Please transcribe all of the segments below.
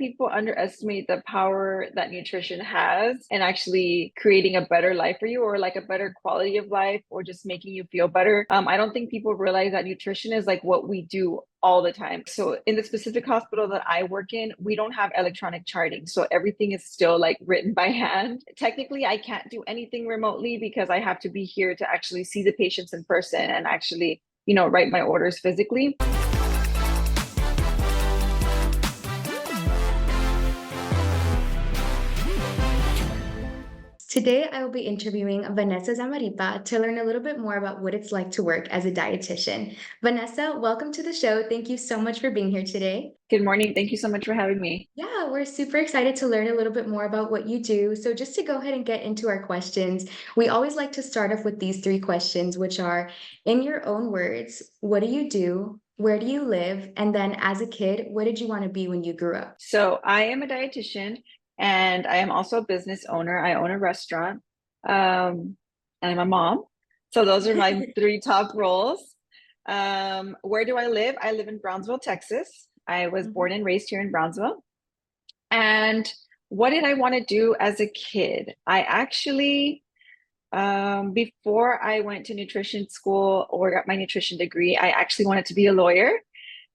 people underestimate the power that nutrition has in actually creating a better life for you, or like a better quality of life, or just making you feel better. I don't think people realize that nutrition is like what we do all the time. So in the specific hospital that I work in, we don't have electronic charting. So everything is still like written by hand. Technically, I can't do anything remotely because I have to be here to actually see the patients in person and actually, write my orders physically. Today, I will be interviewing Vanessa Marippa to learn a little bit more about what it's like to work as a dietitian. Vanessa, welcome to the show. Thank you so much for being here today. Good morning. Thank you so much for having me. Yeah, we're super excited to learn a little bit more about what you do. So, just to go ahead and get into our questions, we always like to start off with these three questions, which are, in your own words, what do you do? Where do you live? And then, as a kid, what did you want to be when you grew up? So I am a dietitian and I am also a business owner. I own a restaurant, and I'm a mom. So those are my three top roles. Where do I live? I live in Brownsville, Texas. I was born and raised here in Brownsville. And what did I want to do as a kid? I actually, before I went to nutrition school or got my nutrition degree, I actually wanted to be a lawyer.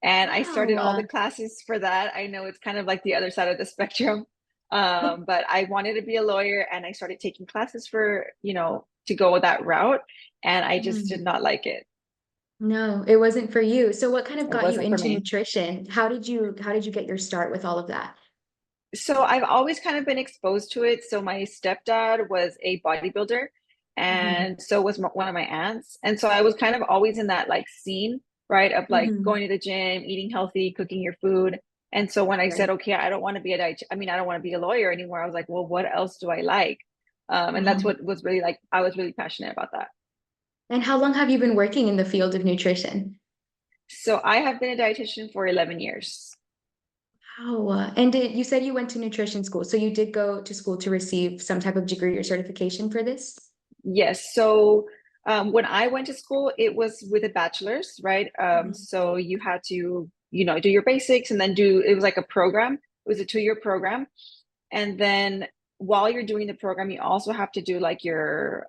And I started all the Wow. classes for that. I know it's kind of like the other side of the spectrum. But I wanted to be a lawyer and I started taking classes for, to go that route. And I just did Mm. not like it. No, it wasn't for you. So what kind of It got you wasn't for into me. nutrition? How did you get your start with all of that? So I've always kind of been exposed to it. So my stepdad was a bodybuilder, Mhm. and so was one of my aunts. And so I was kind of always in that like scene, right, of like Mhm. going to the gym, eating healthy, cooking your food. And so when I said, Right. okay, I don't want to be a diet, I mean, I don't want to be a lawyer anymore. I was like, well, what else do I like? And that's Uh-huh. what was really like, I was really passionate about that. And how long have you been working in the field of nutrition? So I have been a dietitian for 11 years. Wow. And you said you went to nutrition school, so you did go to school to receive some type of degree or certification for this? Yes. So when I went to school, it was with a bachelor's, right? Mhm. So you had to, do your basics and then it was like a program. It was a 2-year program. And then while you're doing the program, you also have to do like your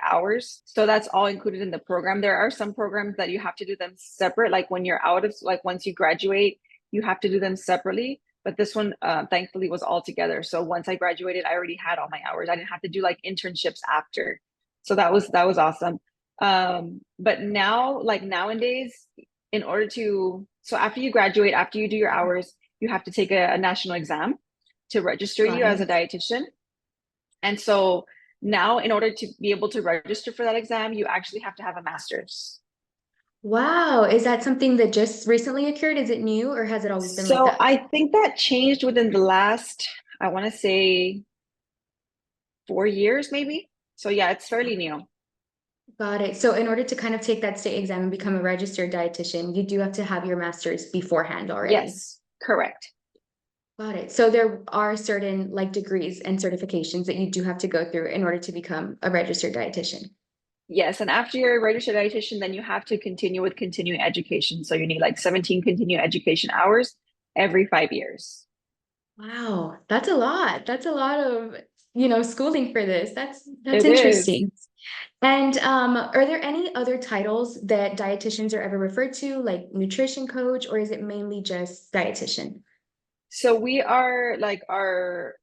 hours. So that's all included in the program. There are some programs that you have to do them separate. Like when you're out of, like once you graduate, you have to do them separately. But this one, thankfully, was all together. So once I graduated, I already had all my hours. I didn't have to do like internships after. So that was awesome. But now, like nowadays, in order to, so after you graduate, after you do your hours, you have to take a national exam to register Got you as a it. dietitian. And so now, in order to be able to register for that exam, you actually have to have a master's. Wow. Is that something that just recently occurred? Is it new or has it always been like So that? I think that changed within the last, I want to say 4 years, maybe. So yeah, it's fairly new. Got it. So in order to kind of take that state exam and become a registered dietitian, you do have to have your master's beforehand already. Yes, correct. Got it. So there are certain like degrees and certifications that you do have to go through in order to become a registered dietitian. Yes, and after you're a registered dietitian, then you have to continue with continuing education. So you need like 17 continuing education hours every 5 years. Wow, that's a lot. That's a lot of, schooling for this. That's It is. interesting. And are there any other titles that dietitians are ever referred to, like nutrition coach, or is it mainly just dietitian? So we are like our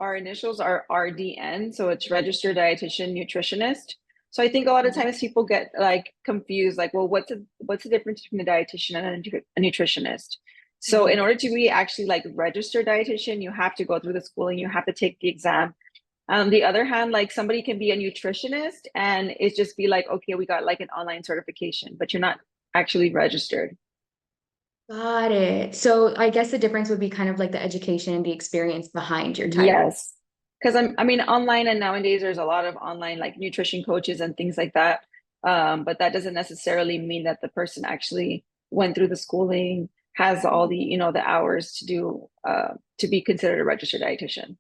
initials are RDN, so it's registered dietitian nutritionist. So I think a lot of Got it. times people get like confused, like, well, what's the difference between a dietitian and a nutritionist? So in Mhm. order to be actually like registered dietitian, you have to go through the schooling, you have to take the exam. The other hand, like somebody can be a nutritionist and it's just be like, okay, we got like an online certification, but you're not actually registered. Got it. So I guess the difference would be kind of like the education and the experience behind your title. Yes. Because I mean, online and nowadays there's a lot of online like nutrition coaches and things like that. But that doesn't necessarily mean that the person actually went through the schooling, has all the, the hours to do, to be considered a registered dietitian.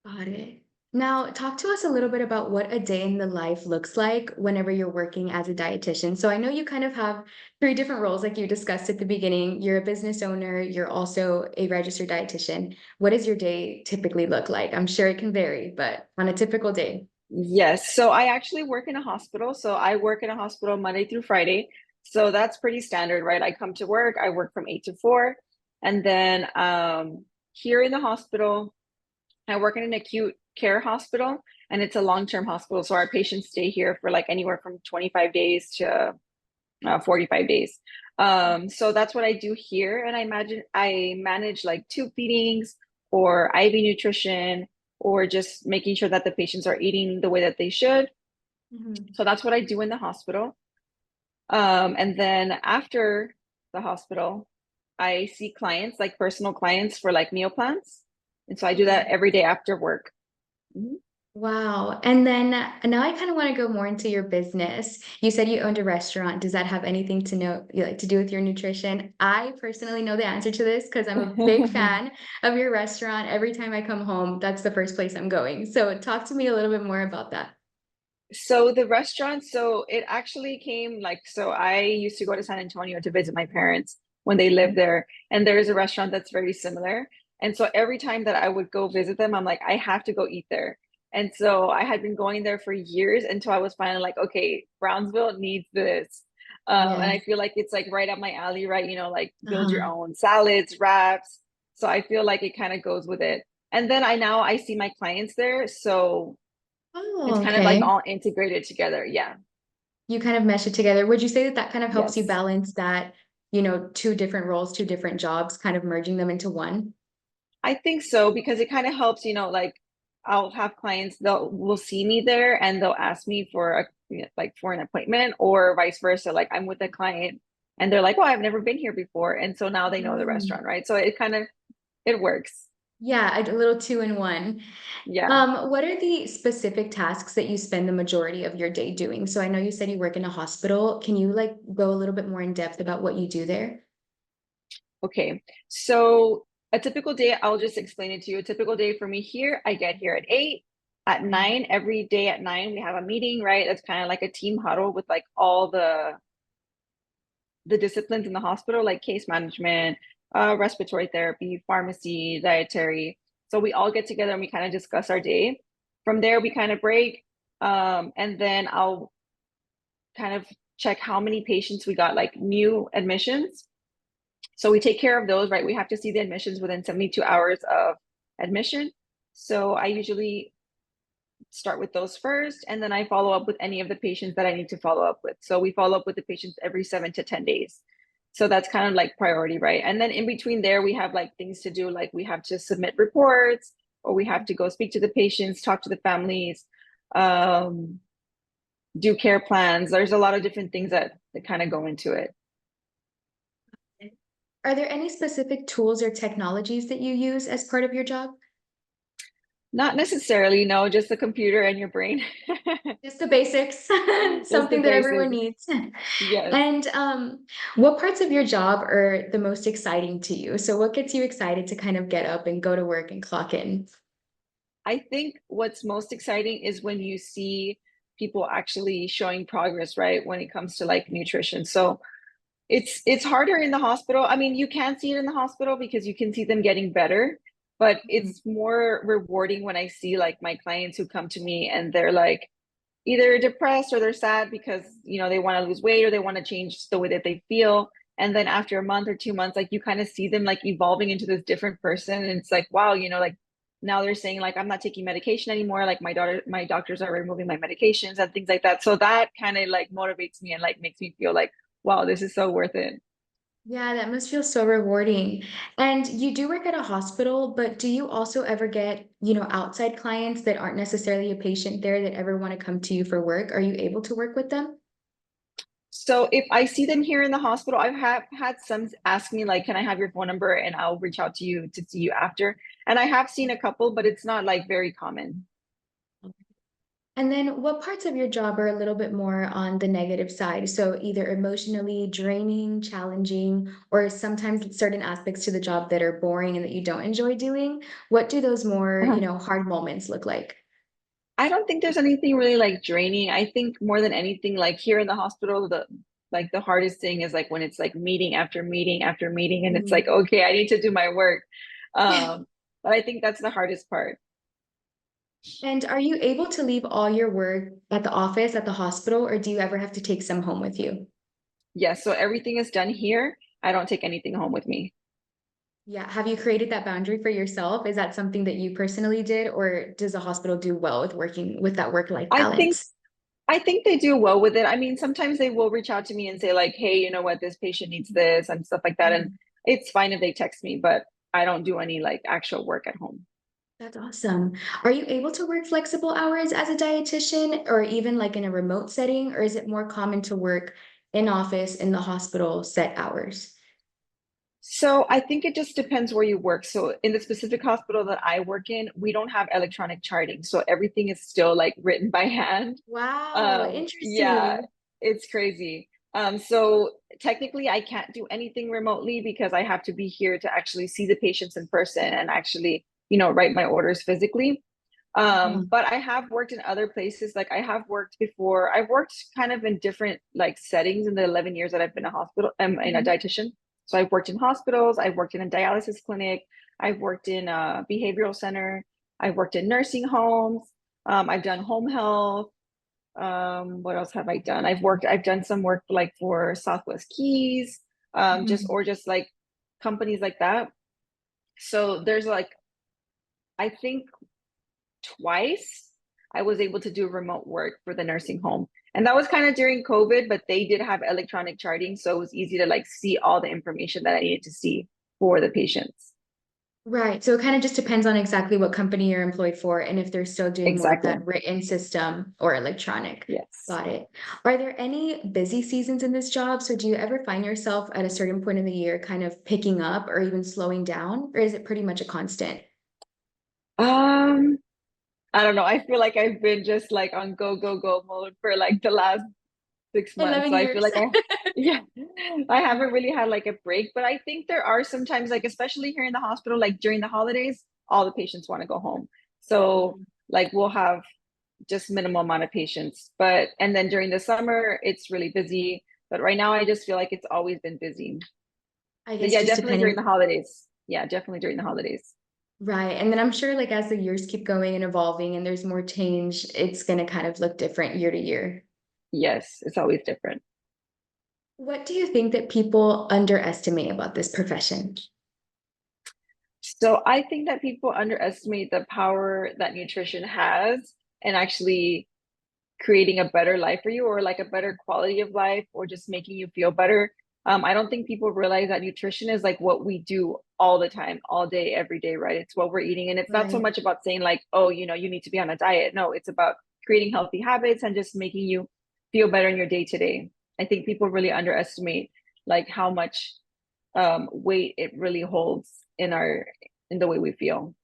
Got it. Now, talk to us a little bit about what a day in the life looks like whenever you're working as a dietitian. So I know you kind of have three different roles, like you discussed at the beginning. You're a business owner, you're also a registered dietitian. What does your day typically look like? I'm sure it can vary, but on a typical day. Yes. So I actually work in a hospital. So I work in a hospital Monday through Friday. So that's pretty standard, right? I come to work, I work from 8 to 4. And then here in the hospital, I work in an acute care hospital and it's a long-term hospital. So our patients stay here for like anywhere from 25 days to 45 days. So that's what I do here. And I manage like tube feedings or IV nutrition or just making sure that the patients are eating the way that they should. Mhm. So that's what I do in the hospital. And then after the hospital, I see clients, like personal clients for like meal plans. And so I do that Okay. every day after work. Mhm. Wow. And then now I kind of want to go more into your business. You said you owned a restaurant. Does that have anything to know, like to do with your nutrition? I personally know the answer to this because I'm a big fan of your restaurant. Every time I come home, that's the first place I'm going. So talk to me a little bit more about that. So the restaurant, so it actually came like, so I used to go to San Antonio to visit my parents when they lived there, and there is a restaurant that's very similar. And so every time that I would go visit them, I'm like, I have to go eat there. And so I had been going there for years until I was finally like, okay, Brownsville needs this. And I Yes. feel like it's like right up my alley, right? Like build your Uh-huh. own salads, wraps. So I feel like it kind of goes with it. And then I see my clients there. So it's Oh, kind of like okay. all integrated together. Yeah. You kind of mesh it together. Would you say that that kind of helps you Yes. balance that, two different roles, two different jobs, kind of merging them into one? I think so because it kind of helps, like I'll have clients they'll will see me there and they'll ask me for like for an appointment or vice versa. Like I'm with a client and they're like, "Oh, I've never been here before." And so now they know the Mm. restaurant, right? So it works. Yeah, a little two in one. Yeah. What are the specific tasks that you spend the majority of your day doing? So I know you said you work in a hospital. Can you like go a little bit more in depth about what you do there? Okay. So a typical day, I'll just explain it to you. A typical day for me here, I get here at 8. At Mhm. 9, every day at 9, we have a meeting, right? That's kind of like a team huddle with like all the disciplines in the hospital, like case management, respiratory therapy, pharmacy, dietary. So we all get together and we kind of discuss our day. From there, we kind of break. And then I'll kind of check how many patients we got, like new admissions. So we take care of those, right? We have to see the admissions within 72 hours of admission. So I usually start with those first, and then I follow up with any of the patients that I need to follow up with. So we follow up with the patients every 7 to 10 days. So that's kind of like priority, right? And then in between there, we have like things to do, like we have to submit reports, or we have to go speak to the patients, talk to the families, um, do care plans. There's a lot of different things that kind of go into it. Are there any specific tools or technologies that you use as part of your job? Not necessarily, no, just the computer and your brain. Just the basics, Just the something that everyone basics. needs. Yes. And what parts of your job are the most exciting to you? So, what gets you excited to kind of get up and go to work and clock in? I think what's most exciting is when you see people actually showing progress, right? When it comes to like nutrition. So it's harder in the hospital. I mean, you can see it in the hospital because you can see them getting better, but Mhm. it's more rewarding when I see like my clients who come to me and they're like either depressed or they're sad because they want to lose weight or they want to change the way that they feel. And then after a month or 2 months, like you kind of see them like evolving into this different person. And it's like, wow, like now they're saying like I'm not taking medication anymore. Like my doctors are removing my medications and things like that. So that kind of like motivates me and like makes me feel like, wow, this is so worth it. Yeah, that must feel so rewarding. And you do work at a hospital, but do you also ever get, outside clients that aren't necessarily a patient there that ever want to come to you for work? Are you able to work with them? So if I see them here in the hospital, I've had some ask me like, can I have your phone number and I'll reach out to you to see you after. And I have seen a couple, but it's not like very common. And then what parts of your job are a little bit more on the negative side? So either emotionally draining, challenging, or sometimes certain aspects to the job that are boring and that you don't enjoy doing. What do those more, hard moments look like? I don't think there's anything really like draining. I think more than anything, like here in the hospital, the hardest thing is like when it's like meeting after meeting after meeting, and it's like, Mm. okay, I need to do my work. Um, but I think that's the hardest part. And are you able to leave all your work at the office, at the hospital, or do you ever have to take some home with you? Yes, so everything is done here. I don't take anything home with me. Yeah. Have you created that boundary for yourself? Is that something that you personally did, or does the hospital do well with working with that work-life I think balance? I think they do well with it. I mean, sometimes they will reach out to me and say like, "Hey, you know what? This patient needs this," and stuff like that. And Mhm. it's fine if they text me, but I don't do any like actual work at home. That's awesome. Are you able to work flexible hours as a dietitian or even like in a remote setting, or is it more common to work in office in the hospital set hours? So I think it just depends where you work. So in the specific hospital that I work in, we don't have electronic charting. So everything is still like written by hand. Wow, Yeah, interesting. it's crazy. So technically I can't do anything remotely because I have to be here to actually see the patients in person and actually, write my orders physically. Mhm. But I have worked in other places. Like I have worked before. I've worked kind of in different like settings in the 11 years that I've been a hospital, in a Mhm. dietitian. So I've worked in hospitals, I've worked in a dialysis clinic, I've worked in a behavioral center, I've worked in nursing homes, I've done home health. What else have I done? I've done some work like for Southwest Keys, Mhm. just like companies like that. So there's like, I think twice I was able to do remote work for the nursing home. And that was kind of during COVID, but they did have electronic charting. So it was easy to like see all the information that I needed to see for the patients. Right. So it kind of just depends on exactly what company you're employed for and if they're still doing more of Exactly. that written system or electronic. Yes. Got it. Are there any busy seasons in this job? So do you ever find yourself at a certain point in the year kind of picking up or even slowing down, or is it pretty much a constant? Um, I don't know. I feel like I've been just like on go, go, go mode for like the last 6 months. 11 So I feel years. like yeah, I haven't really had like a break, but I think there are sometimes like, especially here in the hospital, like during the holidays, all the patients want to go home. So Mhm. like we'll have just minimal amount of patients, and then during the summer, it's really busy. But right now, I just feel like it's always been busy. I But guess yeah, just definitely during depending. the holidays. Yeah, definitely during the holidays. Right. And then I'm sure like as the years keep going and evolving and there's more change, it's going to kind of look different year to year. Yes, it's always different. What do you think that people underestimate about this profession? So I think that people underestimate the power that nutrition has and actually creating a better life for you or like a better quality of life or just making you feel better. I don't think people realize that nutrition is like what we do all the time, all day, every day, right? It's what we're eating. And it's not so Right. much about saying like, oh, you need to be on a diet. No, it's about creating healthy habits and just making you feel better in your day to day. I think people really underestimate like how much weight it really holds in the way we feel.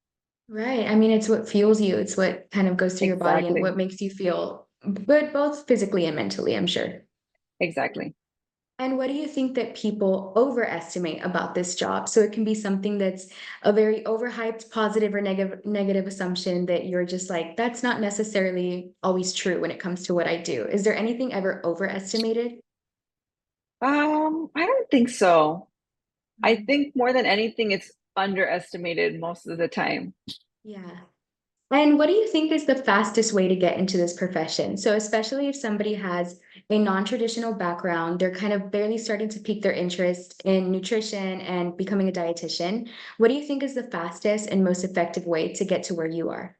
Right. I mean, it's what fuels you. It's what kind of goes through your body and Exactly. what makes you feel good, both physically and mentally, I'm sure. Exactly. And what do you think that people overestimate about this job? So it can be something that's a very overhyped positive or negative assumption that you're just like, that's not necessarily always true when it comes to what I do. Is there anything ever overestimated? I don't think so. I Mhm. think more than anything, it's underestimated most of the time. Yeah. And what do you think is the fastest way to get into this profession? So, especially if somebody has a non-traditional background, they're kind of barely starting to pique their interest in nutrition and becoming a dietitian. What do you think is the fastest and most effective way to get to where you are?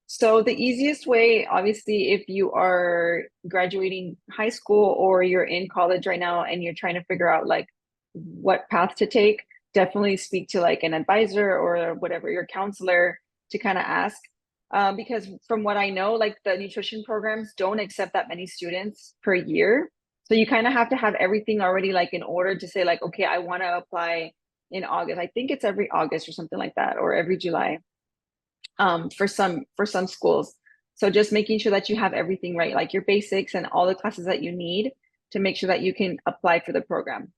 So the easiest way, obviously, if you are graduating high school or you're in college right now and you're trying to figure out like what path to take, definitely speak to like an advisor or whatever, your counselor to kind of ask. Because from what I know, like the nutrition programs don't accept that many students per year. So you kind of have to have everything already like in order to say like, okay, I want to apply in August. I think it's every August or something like that, or every July, for some schools. So just making sure that you have everything right, like your basics and all the classes that you need to make sure that you can apply for the program.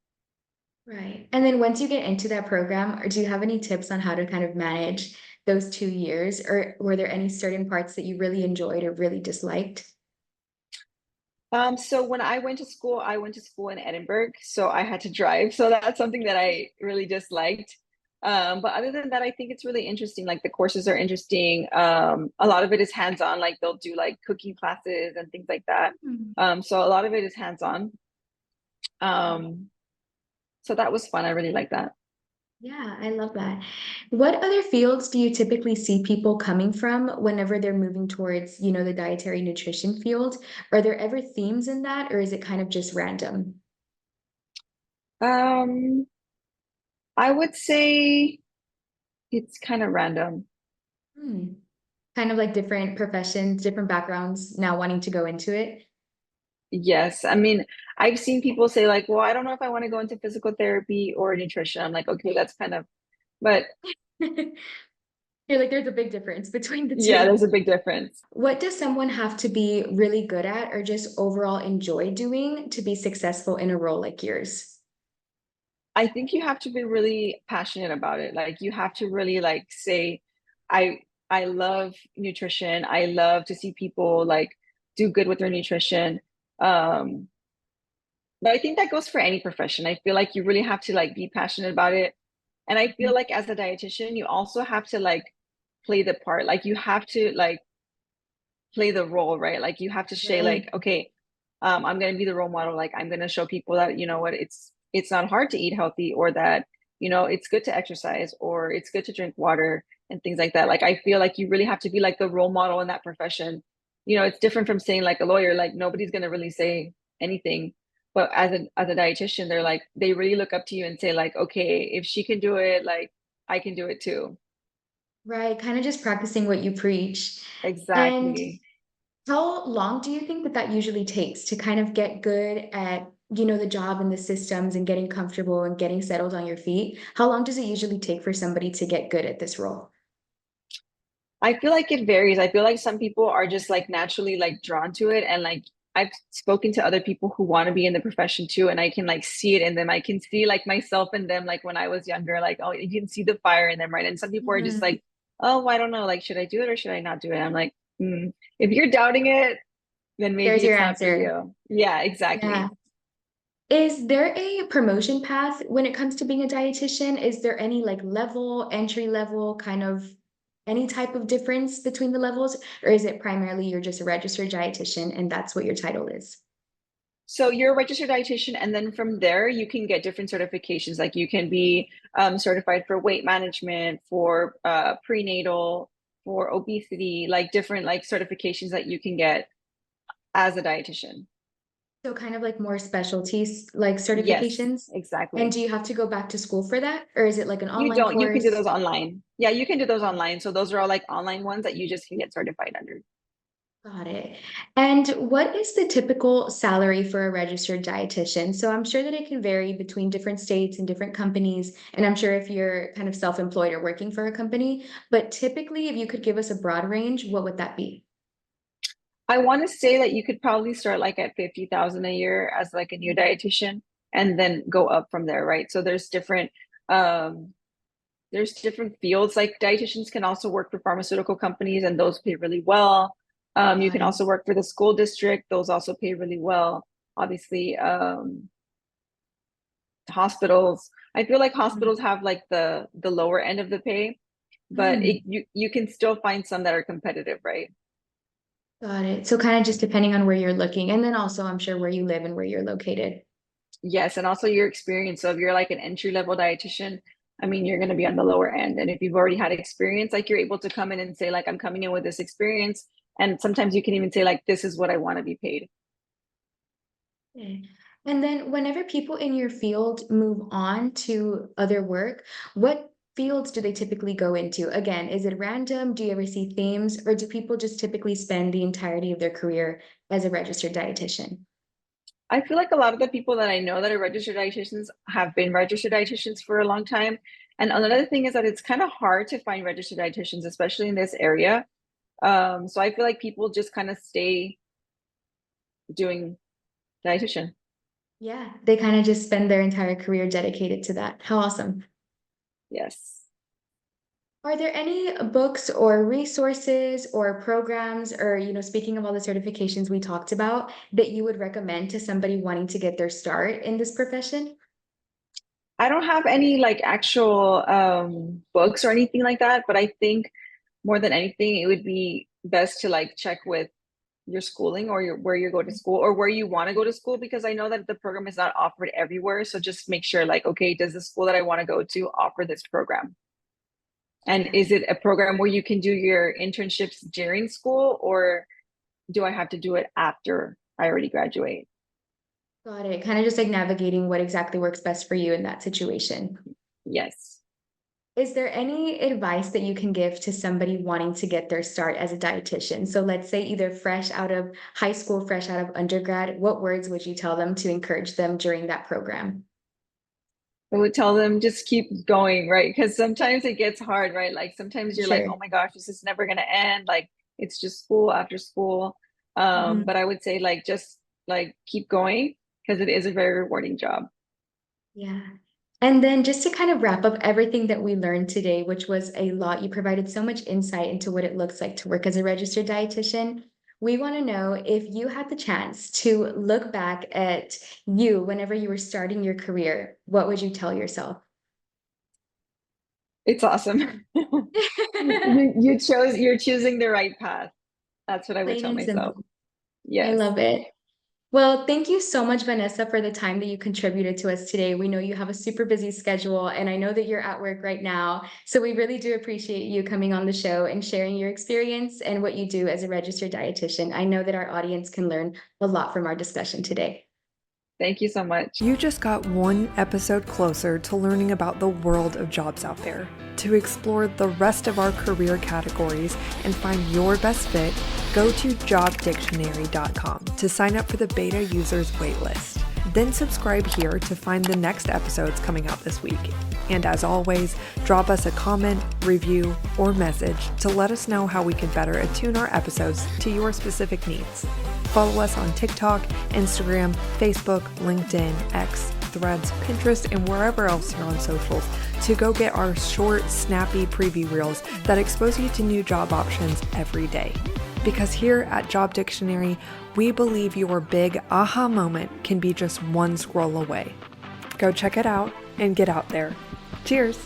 Right. And then once you get into that program, or do you have any tips on how to kind of manage those 2 years, or were there any certain parts that you really enjoyed or really disliked? So when I went to school in Edinburgh, so I had to drive. So that's something that I really disliked. But other than that, I think it's really interesting. Like the courses are interesting. A lot of it is hands-on, like they'll do like cooking classes and things like that. Mm. So a lot of it is hands-on. Um, so that was fun. I really like that. Yeah, I love that. What other fields do you typically see people coming from whenever they're moving towards, the dietary nutrition field? Are there ever themes in that, or is it kind of just random? Um, I would say it's kind of random. Hmm. Kind of like different professions, different backgrounds now wanting to go into it. Yes. I mean, I've seen people say like, well, I don't know if I want to go into physical therapy or nutrition. I'm like, okay, that's kind of, but You're like, there's a big difference between the yeah, two. there's a big difference. What does someone have to be really good at or just overall enjoy doing to be successful in a role like yours? I think you have to be really passionate about it. Like you have to really like say, I love nutrition. I love to see people like do good with their nutrition. Um, but I think that goes for any profession. I feel like you really have to like be passionate about it. And I feel like as a dietitian, you also have to like play the part. Like you have to like play the role, right? Like you have to say Right. like, okay, I'm gonna be the role model. Like I'm gonna show people that, you know what, it's not hard to eat healthy, or that, it's good to exercise, or it's good to drink water and things like that. Like I feel like you really have to be like the role model in that profession. It's different from saying like a lawyer, like nobody's gonna really say anything. But as a dietitian, they really look up to you and say, like, okay, if she can do it, like I can do it too. Right. Kind of just practicing what you preach. And Exactly. how long do you think that that usually takes to kind of get good at, the job and the systems and getting comfortable and getting settled on your feet? How long does it usually take for somebody to get good at this role? I feel like it varies. I feel like some people are just like naturally like drawn to it. And like I've spoken to other people who want to be in the profession too, and I can like see it in them. I can see like myself in them, like when I was younger, like, oh, you can see the fire in them, right? And some people are just Mhm. like, oh, I don't know, like, should I do it or should I not do it? I'm like, if you're doubting it, then There's maybe your it's not for answer. you. Yeah, Yeah. exactly. Is there a promotion path when it comes to being a dietitian? Is there any like level, entry level, kind of any type of difference between the levels? Or is it primarily you're just a registered dietitian and that's what your title is? So you're a registered dietitian, and then from there you can get different certifications. Like you can be certified for weight management, for prenatal, for obesity, like different like certifications that you can get as a dietitian. So kind of like more specialties, like Yes, certifications? And exactly. do you have to go back to school for that? Or is it like an You online don't. You can do course? those online. Yeah, you can do those online. So those are all like online ones that you just can get certified under. Got it. And what is the typical salary for a registered dietitian? So I'm sure that it can vary between different states and different companies. And I'm sure if you're kind of self-employed or working for a company, but typically, if you could give us a broad range, what would that be? I want to say that you could probably start like at 50,000 a year as like a new dietitian, and then go up from there, right? So um there's different fields. Like dietitians can also work for pharmaceutical companies, and those pay really well. You can also Nice. work for the school district. Those also pay really well. Obviously, hospitals. I feel like Mhm. hospitals have like the lower end of the pay, but Mm, you can still find some that are competitive, right? got it. So kind of just depending on where you're looking, and then also I'm sure where you live and where you're located. Yes, and also your experience. So if you're like an entry level dietitian, I mean, you're going to be on the lower end. And if you've already had experience, like you're able to come in and say, like, I'm coming in with this experience. And sometimes you can even say, like, this is what I want to be paid. Okay. And then whenever people in your field move on to other work, what fields do they typically go into? Again, is it random? Do you ever see themes, or do people just typically spend the entirety of their career as a registered dietitian? I feel like a lot of the people that I know that are registered dietitians have been registered dietitians for a long time. And another thing is that it's kind of hard to find registered dietitians, especially in this area. So I feel like people just kind of stay doing dietitian. Yeah, they kind of just spend their entire career dedicated to that. How awesome. Yes. Are there any books or resources or programs or, speaking of all the certifications we talked about, that you would recommend to somebody wanting to get their start in this profession? I don't have any like actual books or anything like that, but I think more than anything, it would be best to like check with your schooling or where you go to school or where you want to go to school, because I know that the program is not offered everywhere. So just make sure like, okay, does the school that I want to go to offer this program? And Yeah. is it a program where you can do your internships during school, or do I have to do it after I already graduate? Got it. Kind of just like navigating what exactly works best for you in that situation. Yes. Is there any advice that you can give to somebody wanting to get their start as a dietitian? So let's say either fresh out of high school, fresh out of undergrad, what words would you tell them to encourage them during that program? I would tell them just keep going, right? Because sometimes it gets hard, right? Like sometimes you're like, Sure. oh my gosh, this is never gonna end. Like it's just school after school. Mhm. But I would say like just like keep going because it is a very rewarding job. Yeah. And then just to kind of wrap up everything that we learned today, which was a lot, you provided so much insight into what it looks like to work as a registered dietitian. We want to know if you had the chance to look back at you whenever you were starting your career, what would you tell yourself? It's awesome. You're choosing the right path. That's what I would Plain tell and myself. simple. I Yes. love it. Well, thank you so much, Vanessa, for the time that you contributed to us today. We know you have a super busy schedule, and I know that you're at work right now. So we really do appreciate you coming on the show and sharing your experience and what you do as a registered dietitian. I know that our audience can learn a lot from our discussion today. Thank you so much. You just got one episode closer to learning about the world of jobs out there. To explore the rest of our career categories and find your best fit, go to jobdictionary.com to sign up for the beta users waitlist. Then subscribe here to find the next episodes coming out this week. And as always, drop us a comment, review, or message to let us know how we can better attune our episodes to your specific needs. Follow us on TikTok, Instagram, Facebook, LinkedIn, X, Threads, Pinterest, and wherever else you're on socials to go get our short, snappy preview reels that expose you to new job options every day. Because here at Job Dictionary, we believe your big aha moment can be just one scroll away. Go check it out and get out there. Cheers!